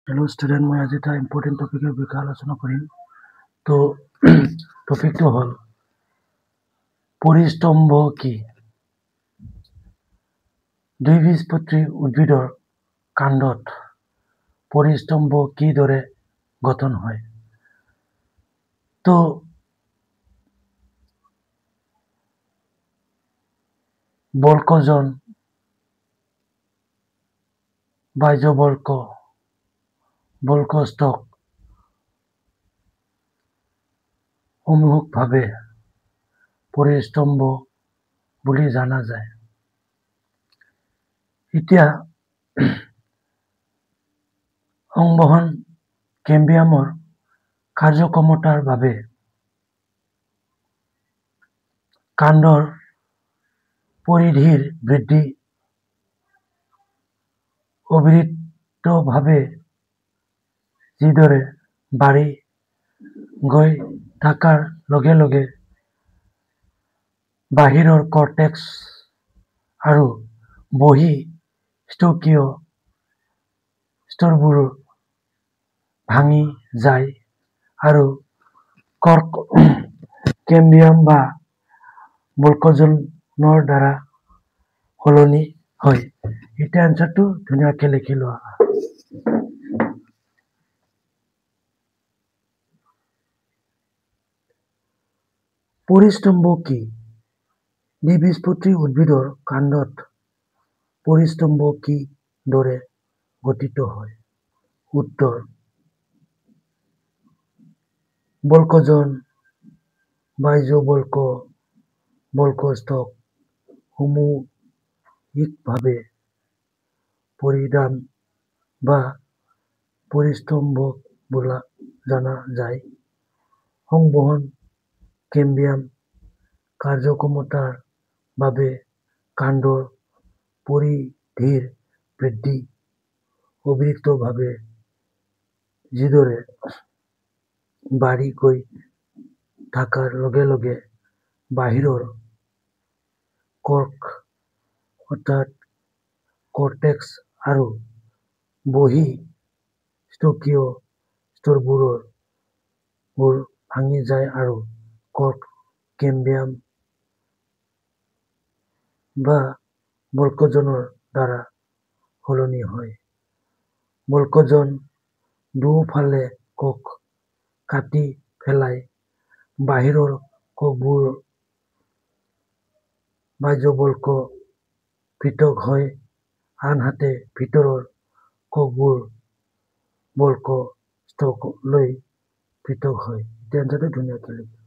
Hello student, মই আজি এটা ইম্পৰ্টেণ্ট টপিকৰ বিষয়ে আলোচনা কৰিম। তো টপিকটো হ'ল পৰিস্তম্ভ কি? দ্বিবীজপত্ৰী উদ্ভিদৰ কাণ্ডত পৰিস্তম্ভ কিদৰে গঠন হয়? তো বল্কজন, বাহ্যবল্ক, বল্কষ্টক সমূহকভাৱে পৰিস্তম্ভ বুলি জনা যায়। এতিয়া সংবহন কেম্বিয়ামৰ কাৰ্যক্ষমতাৰ বাবে কাণ্ডৰ পৰিধিৰ বৃদ্ধি অবিৰতভাৱে যিদৰে বাঢ়ি গৈ থকাৰ লগে লগে বাহিৰৰ কৰ্টেক্স আৰু বহিঃস্থকীয় স্তৰবোৰ ভাঙি যায় আৰু কেম্বিয়াম বা বল্কজনৰ দ্বাৰা সলনি হয়। এতিয়া এনচাৰটো ধুনীয়াকৈ লিখি লোৱা। পৰিস্তম্ভ কি? দ্বিবীজপত্ৰী উদ্ভিদৰ কাণ্ডত পৰিস্তম্ভ কিদৰে গঠিত হয়? উত্তৰ: বল্কজন, বাহ্যবল্ক, বল্কষ্টক সামূহিকভাৱে পৰিধান বা পৰিস্তম্ভ বোলা জনা যায়। সংবহন কেম্বিয়াম কাৰ্যক্ষমতাৰ বাবে কাণ্ডৰ পৰিধিৰ বৃদ্ধি অবিৰতভাৱে যিদৰে বাঢ়ি গৈ থকাৰ লগে লগে বাহিৰৰ কৰ্টেক্স আৰু বহিঃস্থকীয় স্তৰবোৰ ভাঙি যায় আৰু কেম্বিয়াম বা বল্কজনৰ দ্বাৰা সলনি হয়। বল্কজন দুয়োফালে কোষ কাটি পেলাই বাহিৰৰ কোষবোৰ বাহ্যবল্ক পৃথক হয়, আনহাতে ভিতৰৰ কোষবোৰ বল্কষ্টকলৈ পৃথক হয়। এতিয়া এনচাৰটো ধুনীয়াকৈ লিখি